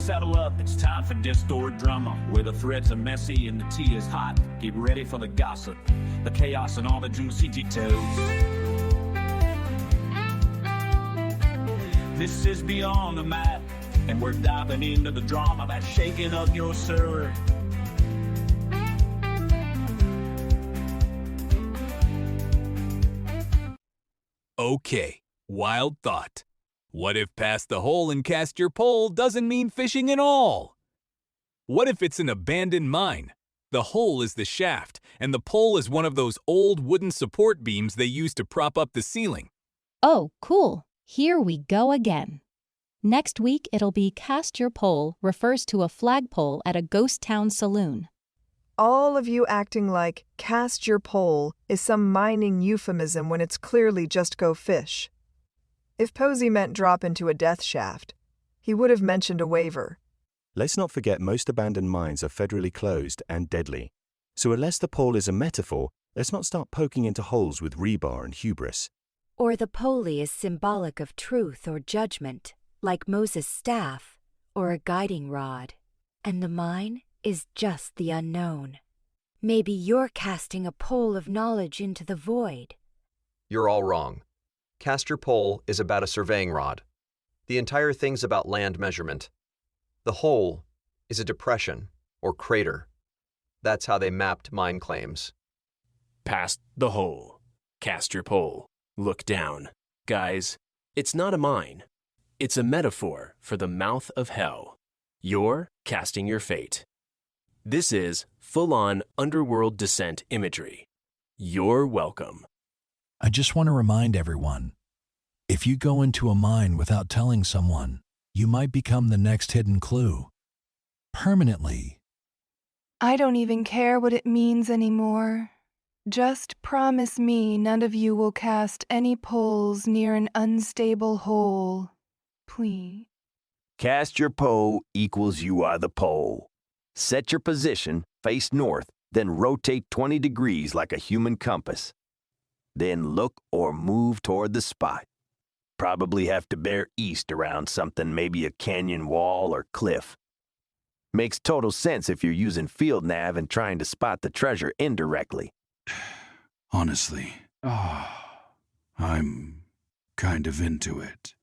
Saddle up, it's time for Discord Drama, where the threads are messy and the tea is hot. Get ready for the gossip, the chaos, and all the juicy details. This is Beyond the Map, and we're diving into the drama that's shaking up your server. Okay, wild thought. What if past the hole and cast your pole doesn't mean fishing at all? What if it's an abandoned mine? The hole is the shaft, and the pole is one of those old wooden support beams they use to prop up the ceiling. Oh, cool. Here we go again. Next week it'll be Cast Your Pole refers to a flagpole at a ghost town saloon. All of you acting like cast your pole is some mining euphemism when it's clearly just go fish. If Posey meant drop into a death shaft, he would have mentioned a waiver. Let's not forget most abandoned mines are federally closed and deadly. So unless the pole is a metaphor, let's not start poking into holes with rebar and hubris. Or the pole is symbolic of truth or judgment, like Moses' staff or a guiding rod. And the mine is just the unknown. Maybe you're casting a pole of knowledge into the void. You're all wrong. Cast Your Pole is about a surveying rod. The entire thing's about land measurement. The hole is a depression or crater. That's how they mapped mine claims. Past the hole. Cast your pole. Look down. Guys, it's not a mine. It's a metaphor for the mouth of hell. You're casting your fate. This is full-on underworld descent imagery. You're welcome. I just want to remind everyone, if you go into a mine without telling someone, you might become the next hidden clue. Permanently. I don't even care what it means anymore. Just promise me none of you will cast any poles near an unstable hole. Please. Cast your pole equals you are the pole. Set your position, face north, then rotate 20 degrees like a human compass. Then look or move toward the spot. Probably have to bear east around something, maybe a canyon wall or cliff. Makes total sense if you're using field nav and trying to spot the treasure indirectly. Honestly, I'm kind of into it.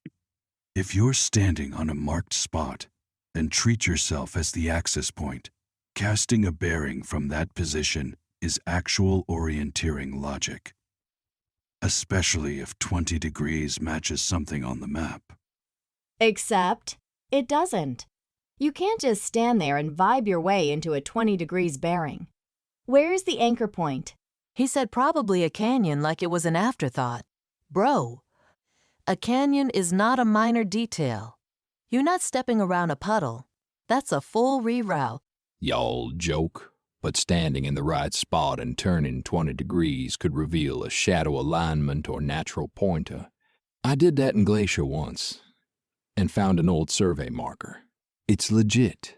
If you're standing on a marked spot, then treat yourself as the access point. Casting a bearing from that position is actual orienteering logic. Especially if 20 degrees matches something on the map. Except it doesn't. You can't just stand there and vibe your way into a 20 degrees bearing. Where's the anchor point? He said probably a canyon like it was an afterthought. Bro, a canyon is not a minor detail. You're not stepping around a puddle. That's a full reroute. Y'all joke, but standing in the right spot and turning 20 degrees could reveal a shadow alignment or natural pointer. I did that in Glacier once, and found an old survey marker. It's legit.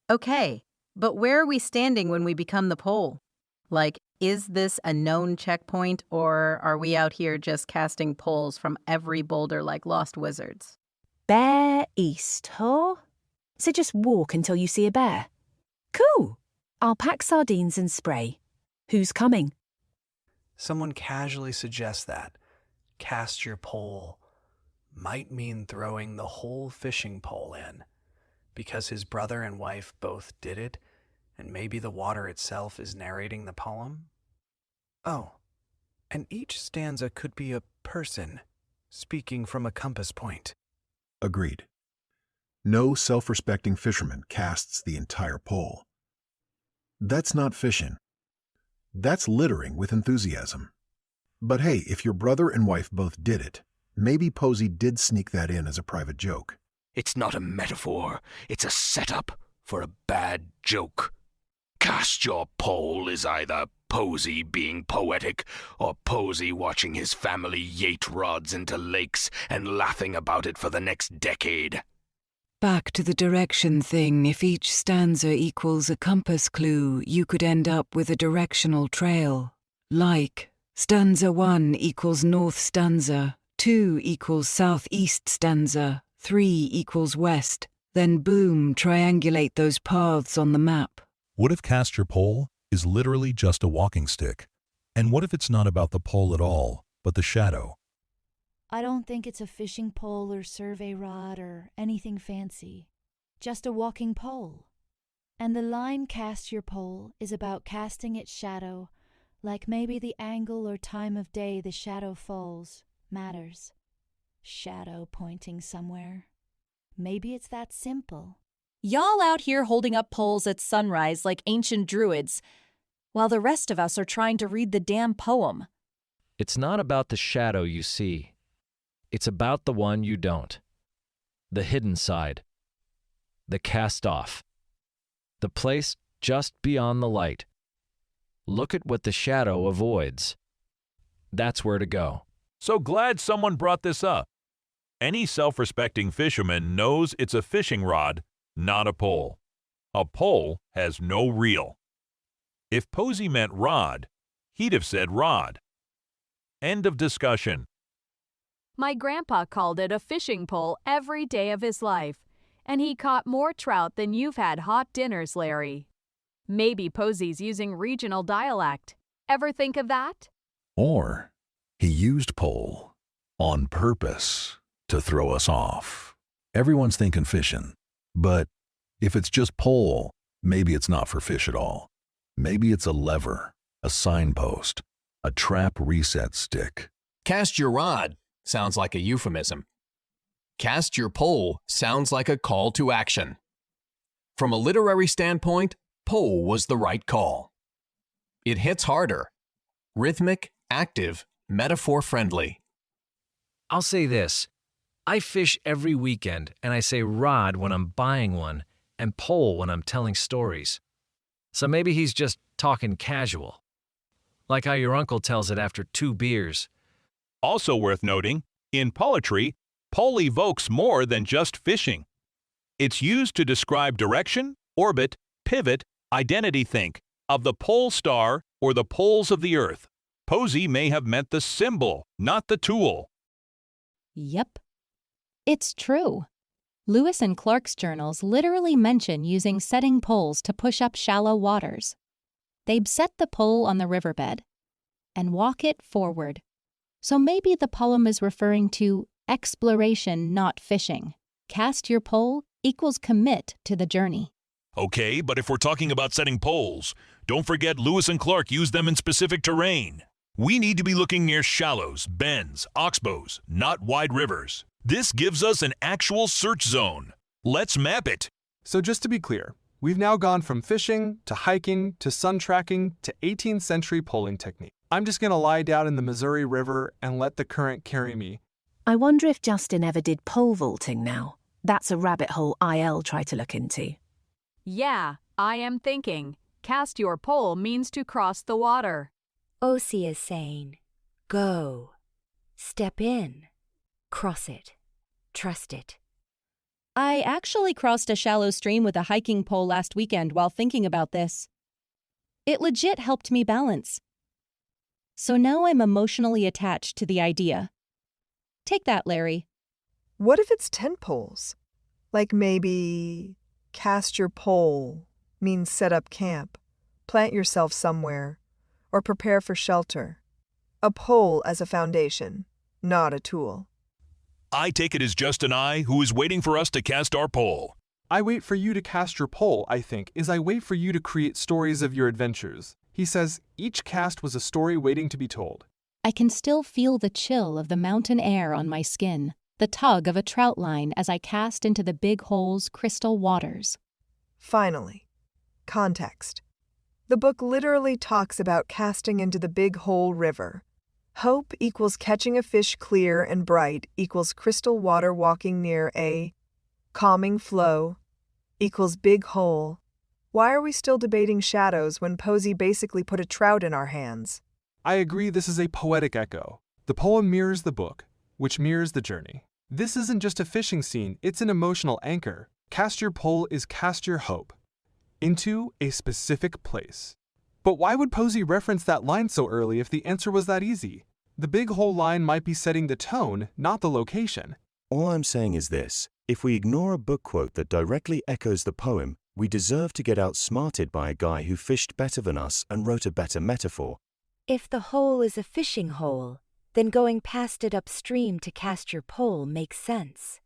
Okay, but where are we standing when we become the pole? Like, is this a known checkpoint, or are we out here just casting poles from every boulder like lost wizards? Bear east, huh? So just walk until you see a bear. Cool. I'll pack sardines and spray. Who's coming? Someone casually suggests that cast your pole might mean throwing the whole fishing pole in, because his brother and wife both did it, and maybe the water itself is narrating the poem. Oh, and each stanza could be a person speaking from a compass point. Agreed. No self-respecting fisherman casts the entire pole. That's not fishing. That's littering with enthusiasm. But hey, if your brother and wife both did it, maybe Posey did sneak that in as a private joke. It's not a metaphor. It's a setup for a bad joke. Cast your pole is either Posey being poetic or Posey watching his family yate rods into lakes and laughing about it for the next decade. Back to the direction thing, if each stanza equals a compass clue, you could end up with a directional trail. Like, stanza 1 equals north stanza, 2 equals southeast stanza, 3 equals west, Then boom, triangulate those paths on the map. What if cast your pole is literally just a walking stick? And what if it's not about the pole at all, but the shadow? I don't think it's a fishing pole or survey rod or anything fancy. Just a walking pole. And the line cast your pole is about casting its shadow, like maybe the angle or time of day the shadow falls matters. Shadow pointing somewhere. Maybe it's that simple. Y'all out here holding up poles at sunrise like ancient druids, while the rest of us are trying to read the damn poem. It's not about the shadow you see. It's about the one you don't. The hidden side. The cast off. The place just beyond the light. Look at what the shadow avoids. That's where to go. So glad someone brought this up. Any self-respecting fisherman knows it's a fishing rod, not a pole. A pole has no reel. If Posey meant rod, he'd have said rod. End of discussion. My grandpa called it a fishing pole every day of his life, and he caught more trout than you've had hot dinners, Larry. Maybe Posey's using regional dialect. Ever think of that? Or he used pole on purpose to throw us off. Everyone's thinking fishing, but if it's just pole, maybe it's not for fish at all. Maybe it's a lever, a signpost, a trap reset stick. Cast your rod sounds like a euphemism. Cast your pole sounds like a call to action. From a literary standpoint, pole was the right call. It hits harder. Rhythmic, active, metaphor-friendly. I'll say this. I fish every weekend, and I say rod when I'm buying one and pole when I'm telling stories. So maybe he's just talking casual. Like how your uncle tells it after 2 beers. Also worth noting, in poetry, pole evokes more than just fishing. It's used to describe direction, orbit, pivot, identity think, of the pole star or the poles of the earth. Posey may have meant the symbol, not the tool. Yep. It's true. Lewis and Clark's journals literally mention using setting poles to push up shallow waters. They'd set the pole on the riverbed and walk it forward. So maybe the poem is referring to exploration, not fishing. Cast your pole equals commit to the journey. Okay, but if we're talking about setting poles, don't forget Lewis and Clark used them in specific terrain. We need to be looking near shallows, bends, oxbows, not wide rivers. This gives us an actual search zone. Let's map it. So just to be clear, we've now gone from fishing to hiking to sun tracking to 18th century poling technique. I'm just going to lie down in the Missouri River and let the current carry me. I wonder if Justin ever did pole vaulting now. That's a rabbit hole IL try to look into. Yeah, I am thinking. Cast your pole means to cross the water. Osi is saying, go, step in, cross it, trust it. I actually crossed a shallow stream with a hiking pole last weekend while thinking about this. It legit helped me balance. So now I'm emotionally attached to the idea. Take that, Larry. What if it's 10 poles? Like maybe cast your pole means set up camp, plant yourself somewhere, or prepare for shelter. A pole as a foundation, not a tool. I take it as just an eye who is waiting for us to cast our pole. I wait for you to cast your pole, I think, is I wait for you to create stories of your adventures. He says each cast was a story waiting to be told. I can still feel the chill of the mountain air on my skin, the tug of a trout line as I cast into the big hole's crystal waters. Finally, context. The book literally talks about casting into the Big Hole River. Hope equals catching a fish clear and bright equals crystal water walking near a calming flow equals big hole. Why are we still debating shadows when Posey basically put a trout in our hands? I agree this is a poetic echo. The poem mirrors the book, which mirrors the journey. This isn't just a fishing scene, it's an emotional anchor. Cast your pole is cast your hope into a specific place. But why would Posey reference that line so early if the answer was that easy? The big hole line might be setting the tone, not the location. All I'm saying is this. If we ignore a book quote that directly echoes the poem, we deserve to get outsmarted by a guy who fished better than us and wrote a better metaphor. If the hole is a fishing hole, then going past it upstream to cast your pole makes sense.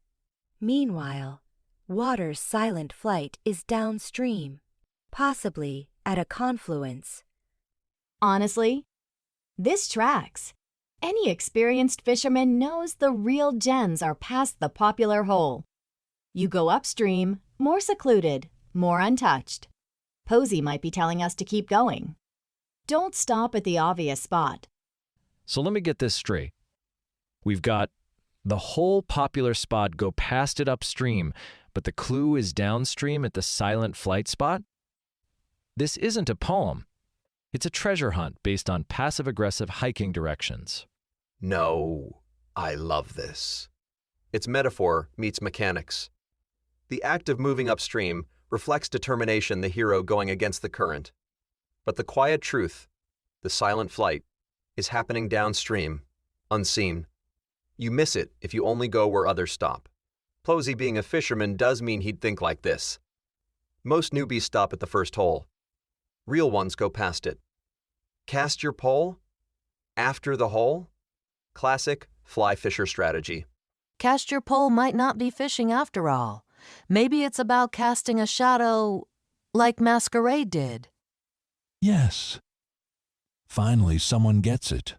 Meanwhile, water's silent flight is downstream, possibly at a confluence. Honestly, this tracks. Any experienced fisherman knows the real gems are past the popular hole. You go upstream, more secluded, more untouched. Posey might be telling us to keep going. Don't stop at the obvious spot. So let me get this straight. We've got the whole popular spot go past it upstream, but the clue is downstream at the silent flight spot? This isn't a poem. It's a treasure hunt based on passive-aggressive hiking directions. No, I love this. It's metaphor meets mechanics. The act of moving upstream reflects determination, the hero going against the current. But the quiet truth, the silent flight, is happening downstream, unseen. You miss it if you only go where others stop. Posey being a fisherman does mean he'd think like this. Most newbies stop at the first hole. Real ones go past it. Cast your pole after the hole? Classic fly fisher strategy. Cast your pole might not be fishing after all. Maybe it's about casting a shadow like Masquerade did. Yes. Finally, someone gets it.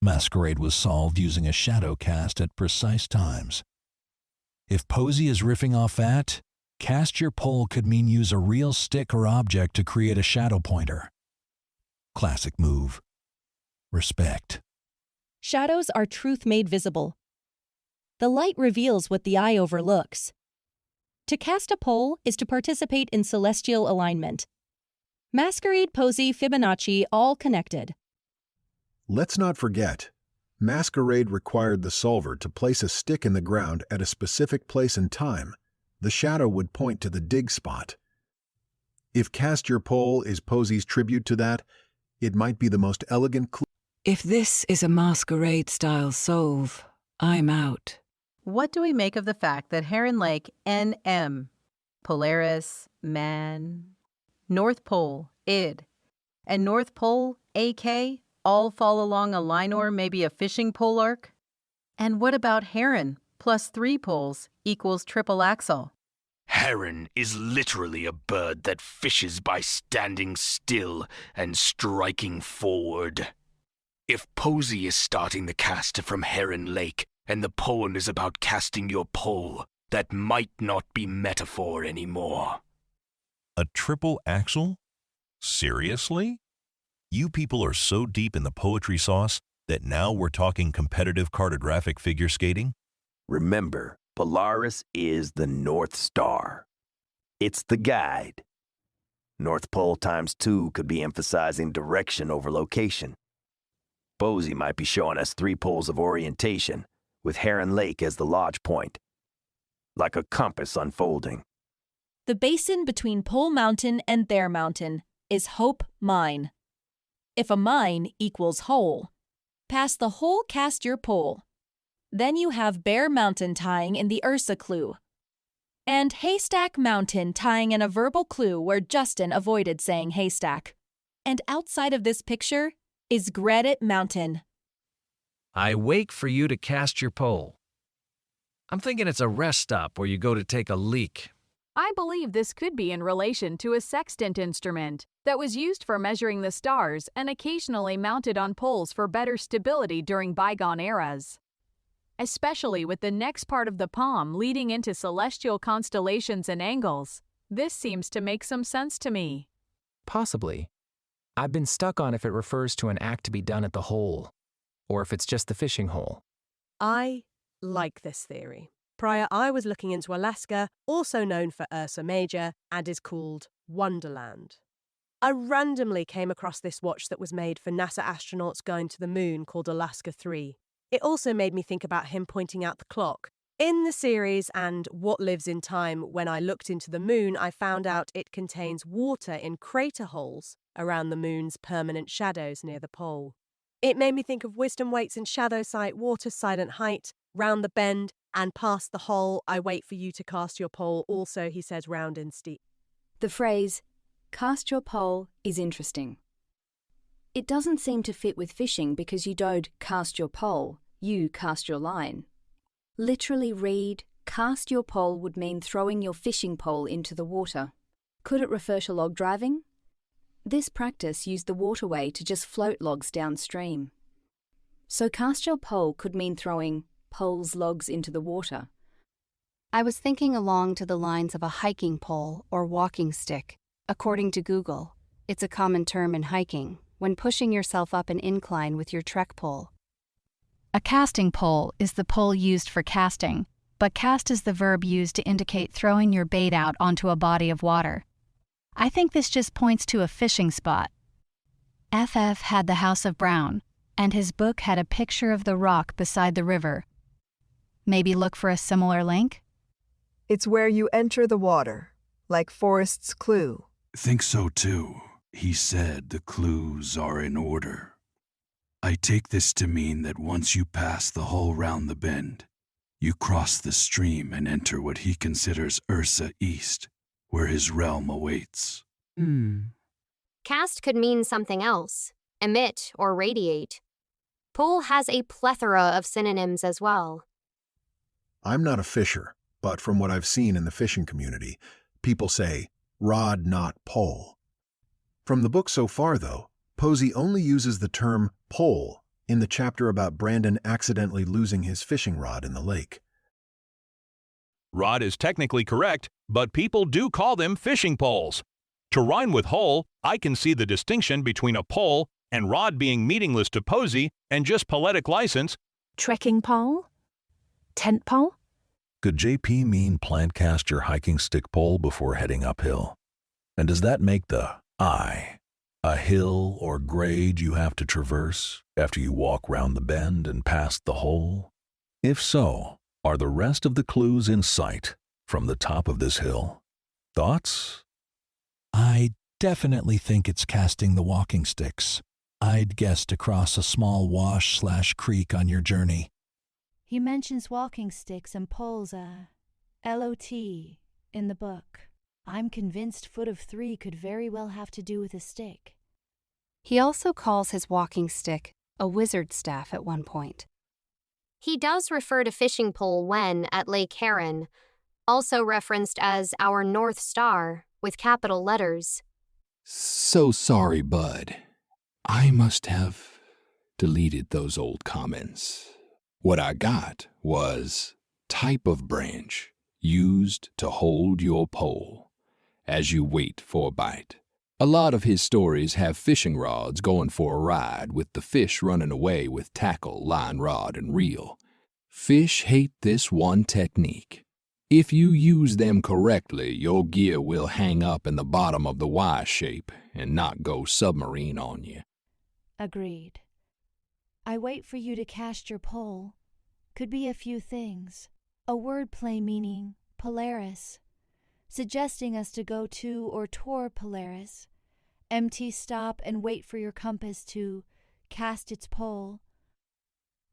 Masquerade was solved using a shadow cast at precise times. If Posey is riffing off that, cast your pole could mean use a real stick or object to create a shadow pointer. Classic move. Respect. Shadows are truth made visible. The light reveals what the eye overlooks. To cast a pole is to participate in celestial alignment. Masquerade, Posey, Fibonacci, all connected. Let's not forget, Masquerade required the solver to place a stick in the ground at a specific place and time. The shadow would point to the dig spot. If Cast Your Pole is Posey's tribute to that, it might be the most elegant clue. If this is a Masquerade-style solve, I'm out. What do we make of the fact that Heron Lake, NM, Polaris, Man, North Pole, id, and North Pole, AK, all fall along a line or maybe a fishing pole arc? And what about Heron plus 3 poles equals triple axle? Heron is literally a bird that fishes by standing still and striking forward. If Posey is starting the cast from Heron Lake, and the poem is about casting your pole, that might not be metaphor anymore. A triple axle? Seriously? You people are so deep in the poetry sauce that now we're talking competitive cartographic figure skating? Remember, Polaris is the North Star. It's the guide. North Pole times 2 could be emphasizing direction over location. Posey might be showing us 3 poles of orientation, with Heron Lake as the lodge point, like a compass unfolding. The basin between Pole Mountain and their mountain is Hope Mine. If a mine equals hole, pass the hole, cast your pole. Then you have Bear Mountain tying in the Ursa clue, and Haystack Mountain tying in a verbal clue where Justin avoided saying haystack. And outside of this picture is Granite Mountain. I wake for you to cast your pole. I'm thinking it's a rest stop where you go to take a leak. I believe this could be in relation to a sextant instrument that was used for measuring the stars and occasionally mounted on poles for better stability during bygone eras. Especially with the next part of the poem leading into celestial constellations and angles, this seems to make some sense to me. Possibly. I've been stuck on if it refers to an act to be done at the hole, or if it's just the fishing hole. I like this theory. Prior, I was looking into Alaska, also known for Ursa Major, and is called Wonderland. I randomly came across this watch that was made for NASA astronauts going to the moon called Alaska 3. It also made me think about him pointing out the clock. In the series and What Lives in Time, when I looked into the moon, I found out it contains water in crater holes around the moon's permanent shadows near the pole. It made me think of wisdom waits in shadow sight, water silent height, round the bend, and past the hole, I wait for you to cast your pole. Also, he says round and steep. The phrase, cast your pole, is interesting. It doesn't seem to fit with fishing because you don't cast your pole, you cast your line. Literally read, cast your pole would mean throwing your fishing pole into the water. Could it refer to log driving? This practice used the waterway to just float logs downstream. So cast your pole could mean throwing poles logs into the water. I was thinking along to the lines of a hiking pole or walking stick. According to Google, it's a common term in hiking when pushing yourself up an incline with your trek pole. A casting pole is the pole used for casting, but cast is the verb used to indicate throwing your bait out onto a body of water. I think this just points to a fishing spot. FF had the House of Brown, and his book had a picture of the rock beside the river. Maybe look for a similar link? It's where you enter the water, like Forrest's clue. Think so too. He said the clues are in order. I take this to mean that once you pass the hole round the bend, you cross the stream and enter what he considers Ursa East, where his realm awaits. Cast could mean something else, emit or radiate. Pool has a plethora of synonyms as well. I'm not a fisher, but from what I've seen in the fishing community, people say, rod not pole. From the book so far, though, Posey only uses the term pole in the chapter about Brandon accidentally losing his fishing rod in the lake. Rod is technically correct, but people do call them fishing poles. To rhyme with hole, I can see the distinction between a pole and rod being meaningless to Posey and just poetic license. Trekking pole? Tent pole? Could JP mean plant cast your hiking stick pole before heading uphill? And does that make the I a hill or grade you have to traverse after you walk round the bend and past the hole? If so, are the rest of the clues in sight from the top of this hill? Thoughts? I definitely think it's casting the walking sticks. I'd guess to cross a small wash/creek on your journey. He mentions walking sticks and poles, LOT, in the book. I'm convinced foot of 3 could very well have to do with a stick. He also calls his walking stick a wizard staff at one point. He does refer to fishing pole when at Lake Heron, also referenced as our North Star with capital letters. So sorry, bud. I must have deleted those old comments. What I got was type of branch used to hold your pole as you wait for a bite. A lot of his stories have fishing rods going for a ride with the fish running away with tackle, line, rod, and reel. Fish hate this one technique. If you use them correctly, your gear will hang up in the bottom of the Y shape and not go submarine on you. Agreed. I wait for you to cast your pole. Could be a few things. A wordplay meaning Polaris, suggesting us to go to or toward Polaris. Empty stop and wait for your compass to cast its pole.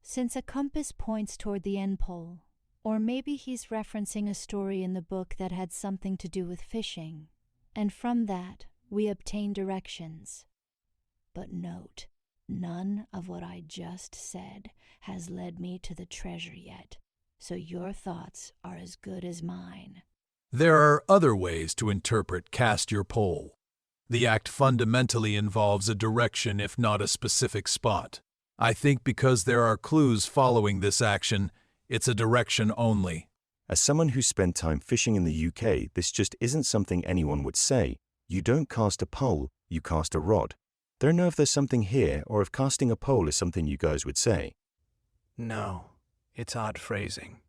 Since a compass points toward the end pole, or maybe he's referencing a story in the book that had something to do with fishing, and from that we obtain directions. But note, none of what I just said has led me to the treasure yet, so your thoughts are as good as mine. There are other ways to interpret cast your pole. The act fundamentally involves a direction if not a specific spot. I think because there are clues following this action, it's a direction only. As someone who spent time fishing in the UK, this just isn't something anyone would say. You don't cast a pole, you cast a rod. Don't know if there's something here or if casting a pole is something you guys would say. No, it's odd phrasing.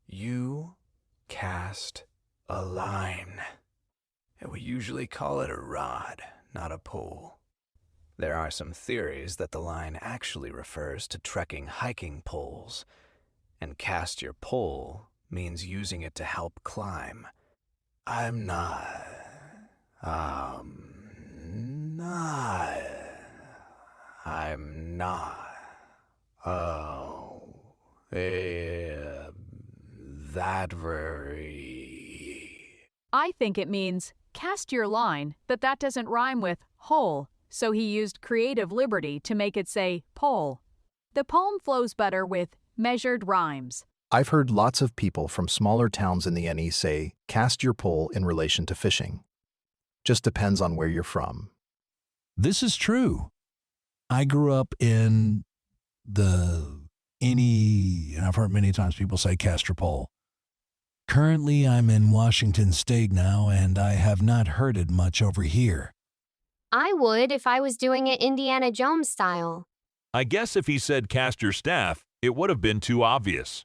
You cast a line. We usually call it a rod, not a pole. There are some theories that the line actually refers to trekking hiking poles, and cast your pole means using it to help climb. I'm not I'm not. That very. I think it means cast your line, but that doesn't rhyme with hole, so he used creative liberty to make it say pole. The poem flows better with measured rhymes. I've heard lots of people from smaller towns in the NE say, cast your pole in relation to fishing. Just depends on where you're from. This is true. I grew up in the NE, and I've heard many times people say cast your pole. Currently, I'm in Washington State now, and I have not heard it much over here. I would if I was doing it Indiana Jones style. I guess if he said cast your staff, it would have been too obvious.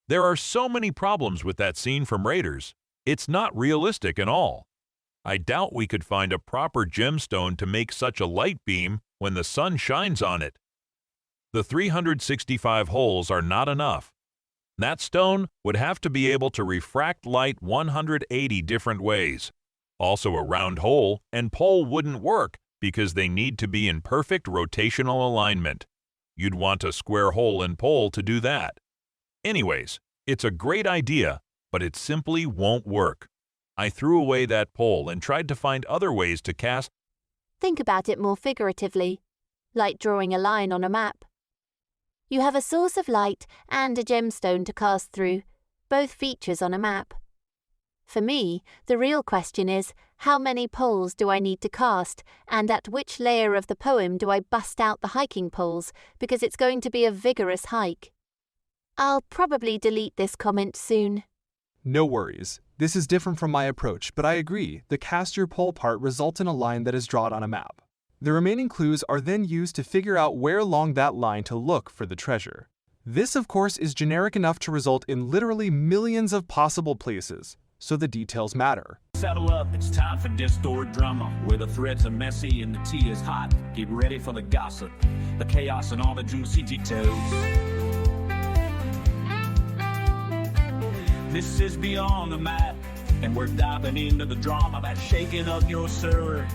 There are so many problems with that scene from Raiders. It's not realistic at all. I doubt we could find a proper gemstone to make such a light beam when the sun shines on it. The 365 holes are not enough. That stone would have to be able to refract light 180 different ways. Also, a round hole and pole wouldn't work because they need to be in perfect rotational alignment. You'd want a square hole and pole to do that. Anyways, it's a great idea, but it simply won't work. I threw away that pole and tried to find other ways to cast. Think about it more figuratively, like drawing a line on a map. You have a source of light and a gemstone to cast through, both features on a map. For me, the real question is, how many poles do I need to cast, and at which layer of the poem do I bust out the hiking poles, because it's going to be a vigorous hike. I'll probably delete this comment soon. No worries. This is different from my approach, but I agree. The cast your pole part results in a line that is drawn on a map. The remaining clues are then used to figure out where along that line to look for the treasure. This, of course, is generic enough to result in literally millions of possible places, so the details matter. Settle up, it's time for distorted drama, where the threads are messy and the tea is hot. Get ready for the gossip, the chaos, and all the juicy details. This is Beyond the Map, and we're diving into the drama that's shaking up your server.